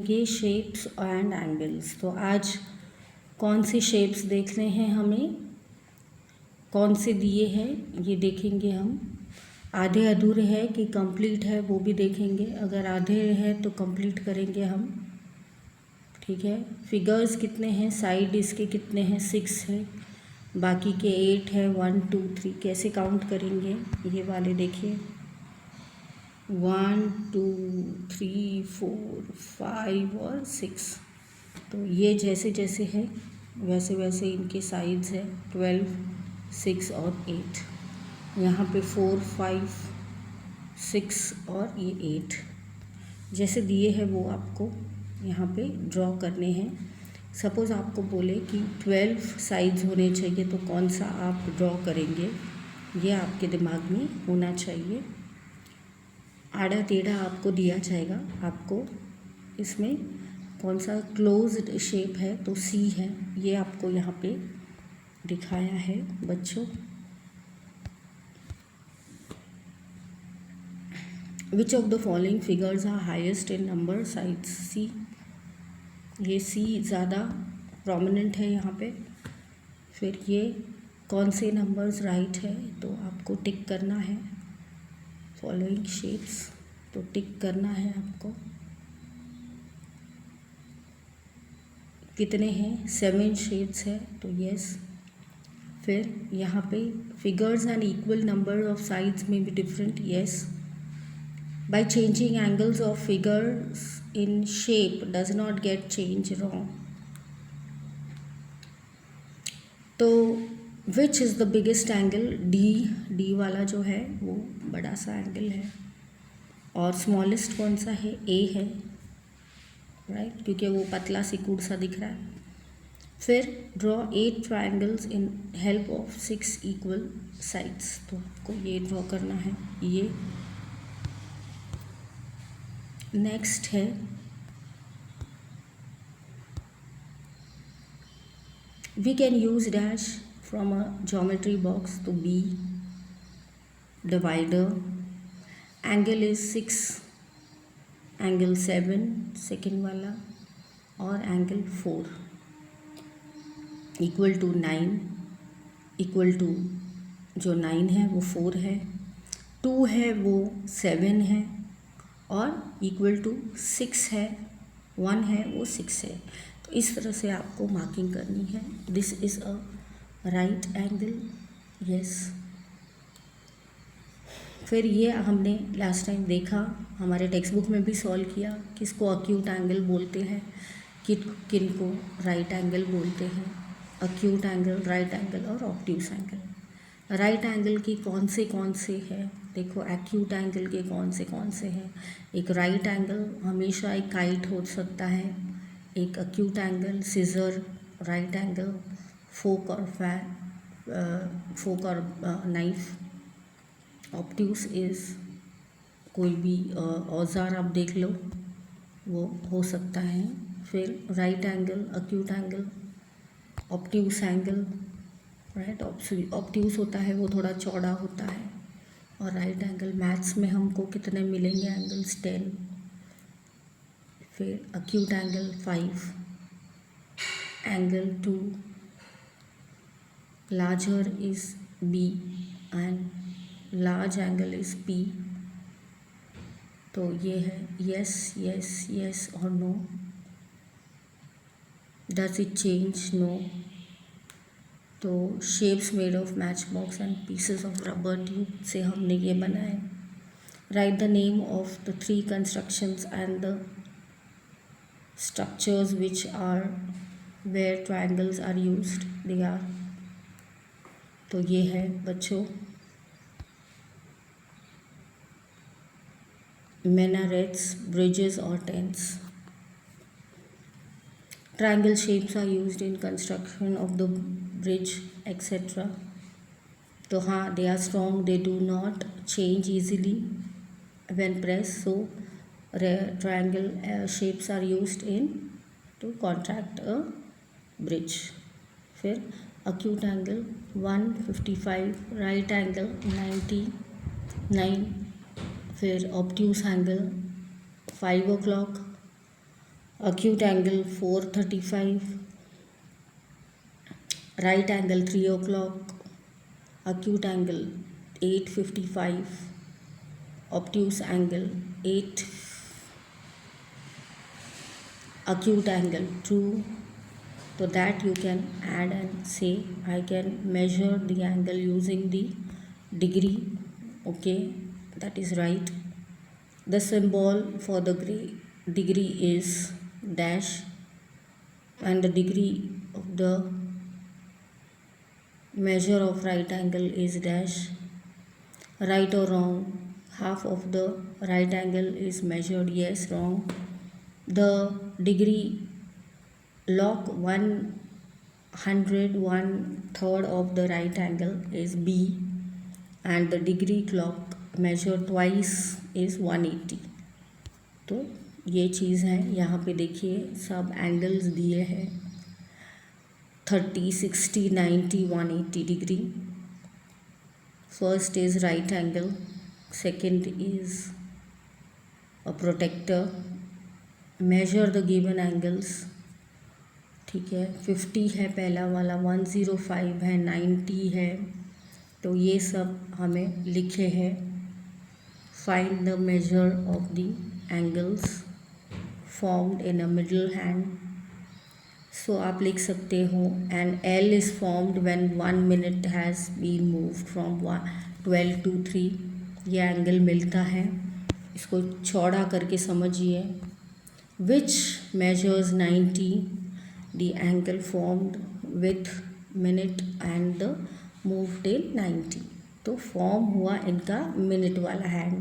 ये shapes and angles. तो आज कौन सी शेप्स देखने हैं हमें, कौन से दिए हैं ये देखेंगे हम। आधे अधूरे है कि कंप्लीट है वो भी देखेंगे। अगर आधे है तो कंप्लीट करेंगे हम, ठीक है। फिगर्स कितने हैं, साइड इसके कितने हैं, 6 है, बाकी के 8 है, 1 2 3। कैसे काउंट करेंगे ये वाले देखिए, 1 2 3 4 5 और 6। तो ये जैसे जैसे है वैसे वैसे इनके साइड्स है, 12 6 और 8। यहाँ पे 4 5 6 और ये 8 जैसे दिए हैं वो आपको यहाँ पे ड्रॉ करने हैं। सपोज़ आपको बोले कि 12 साइड्स होने चाहिए तो कौन सा आप ड्रॉ करेंगे, ये आपके दिमाग में होना चाहिए। आड़ा टेढ़ा आपको दिया जाएगा, आपको इसमें कौन सा क्लोज्ड शेप है तो सी है, ये आपको यहाँ पे दिखाया है बच्चों। Which of the following figures are highest in number sides, C. ये सी ज़्यादा प्रोमिनेंट है यहाँ पे। फिर ये कौन से नंबर्स राइट है तो आपको टिक करना है। फॉलोइंग शेप्स तो टिक करना है आपको। कितने हैं, 7 शेप्स है तो यस। फिर यहाँ पे figures and equal number of sides में भी different, yes. By changing angles of figures in shape does not get change, wrong. तो which is the biggest angle, D वाला जो है वो बड़ा सा एंगल है, और स्मॉलेस्ट कौन सा है, A है, राइट, क्योंकि वो पतला सिकुड़ सा दिख रहा है। फिर draw 8 triangles in help of 6 equal sides. तो आपको ये ड्रॉ करना है। ये नेक्स्ट है we can use dash from a geometry box, तो B divider. Angle is 6, angle 7 second वाला, और angle 4 equal to 9, equal to जो 9 है वो 4 है, 2 है वो 7 है, और इक्वल टू 6 है, 1 है वो 6 है। तो इस तरह से आपको मार्किंग करनी है। This is a right angle, yes. फिर ये हमने लास्ट टाइम देखा, हमारे टेक्स्ट बुक में भी सॉल्व किया, किसको अक्यूट एंगल बोलते हैं, किन को राइट एंगल बोलते हैं। अक्यूट एंगल, राइट एंगल और ऑब्ट्यूस एंगल। राइट एंगल की कौन से है, देखो एक्यूट एंगल के कौन से हैं। एक राइट एंगल हमेशा एक काइट हो सकता है, एक acute angle scissor, right angle fork और नाइफ। ऑब्ट्यूस इज़ कोई भी औजार आप देख लो वो हो सकता है। फिर right angle, acute angle, obtuse angle, right. Obtuse होता है वो थोड़ा चौड़ा होता है, और राइट एंगल मैथ्स में हमको कितने मिलेंगे एंगल्स, 10। फिर acute angle 5, angle 2 larger is B and large angle is P. तो ये है यस यस यस और no. Does it change, no. तो shapes made of match box and pieces of rubber tube से हमने ये बनाए। Write the name of the 3 constructions and the structures which are where triangles are used, they are. तो ये है बच्चों minarets, bridges or tents. Triangle shapes are used in construction of the bridge, etc. तो हाँ, they are strong, they do not change easily when pressed. So triangle shapes are used in to contract a bridge. फिर acute angle 155, right angle 99, फिर obtuse angle 5 o'clock, acute angle 4:35, right angle 3 o'clock, acute angle 8:55, obtuse angle 8, acute angle 2. So that you can add and say I can measure the angle using the degree. Okay, that is right. The symbol for the degree is dash, and the degree of the measure of right angle is dash. Right or wrong? Half of the right angle is measured. Yes, wrong. The degree log 100 1/3 of the right angle is B, and the degree clock measured twice is 180. तो ये चीज़ है। यहाँ पे देखिए सब angles दिए हैं 30, 60, 90, 180 degree. First is right angle, second is a protractor. Measure the given angles. ठीक है, 50 है पहला वाला, 105 है, 90 है. तो ये सब हमें लिखे हैं. Find the measure of the angles formed in a middle hand. So आप लिख सकते हो and L is formed when 1 minute has been moved from 12 to 3. ये एंगल मिलता है. इसको चौड़ा करके समझिए. Which measures 90, the angle formed with minute and the moved in 90. तो फॉर्म हुआ इनका मिनट वाला हैंड.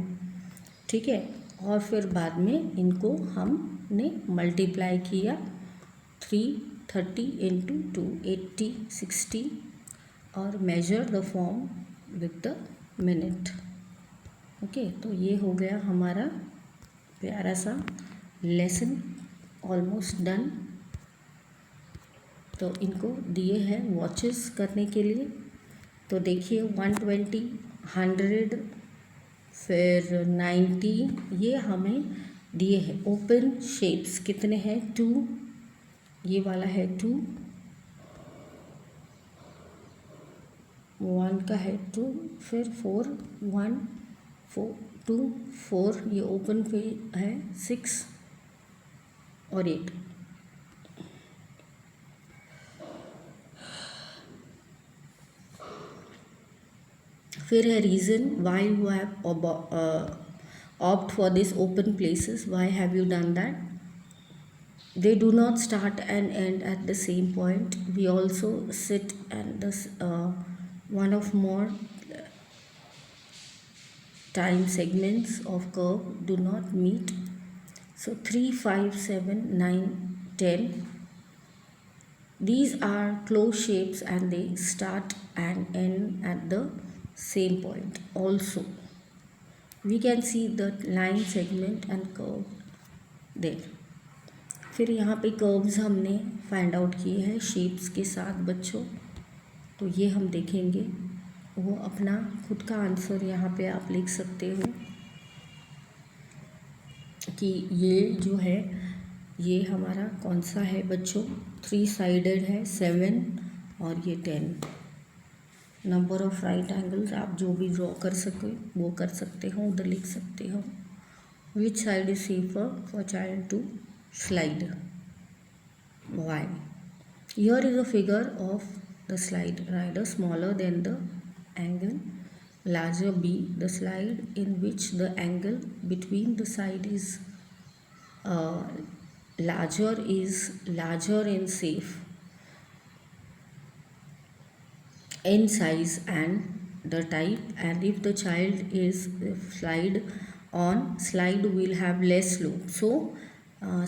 ठीक है, और फिर बाद में इनको हमने मल्टीप्लाई किया 330 इंटू 2 80 60 और measure the form with the minute. Okay, तो ये हो गया हमारा प्यारा सा लेसन, ऑलमोस्ट डन. तो इनको दिए हैं वॉचेस करने के लिए. तो देखिए 120, 100, फिर 90 ये हमें दिए हैं. ओपन शेप्स कितने हैं? 2. ये वाला है 2, 1 का है 2, फिर 4, 1 4 2 4, ये ओपन पे है 6 और 8. फिर है reason why you have opt for this open places. Why have you done that? They do not start and end at the same point. We also sit and this one of more time segments of curve do not meet. So 3, 5, 7, 9, 10. These are closed shapes and they start and end at the same point. Also we can see the line segment and curve there. फिर यहाँ पे curves हमने find out किए हैं shapes के साथ बच्चों. तो ये हम देखेंगे. वो अपना खुद का आंसर यहाँ पे आप लिख सकते हो कि ये जो है ये हमारा कौन सा है बच्चों. 3 साइडेड है, 7 और ये 10. नंबर ऑफ राइट एंगल्स आप जो भी ड्रॉ कर सके वो कर सकते हो, उधर लिख सकते हो. Which side is safer for child to slide? Why? Here is a figure of the slide rider smaller than the angle, larger B, the slide in which the angle between the side is larger in safe in size and the type, and if the child is slide will have less slope. So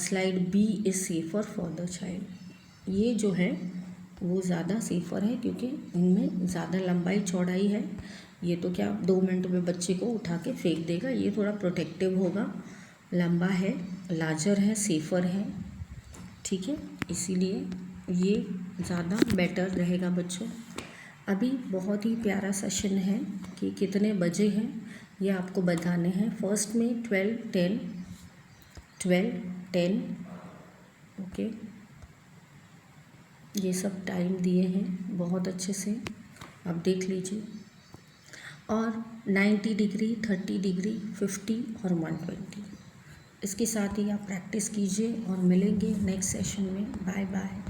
slide B is safer for the child. ये जो है वो ज़्यादा safer है क्योंकि इनमें ज़्यादा लंबाई चौड़ाई है. ये तो क्या 2 मिनट में बच्चे को उठा के फेंक देगा. ये थोड़ा प्रोटेक्टिव होगा, लंबा है, लार्जर है, सेफ़र है. ठीक है, इसीलिए ये ज़्यादा बेटर रहेगा बच्चों. अभी बहुत ही प्यारा सेशन है कि कितने बजे हैं ये आपको बताने हैं. फर्स्ट में 12, 10, 12, 10, ओके, ये सब टाइम दिए हैं बहुत अच्छे से, आप देख लीजिए। और 90 डिग्री, 30 डिग्री, 50 और 120, इसके साथ ही आप प्रैक्टिस कीजिए और मिलेंगे नेक्स्ट सेशन में। Bye bye.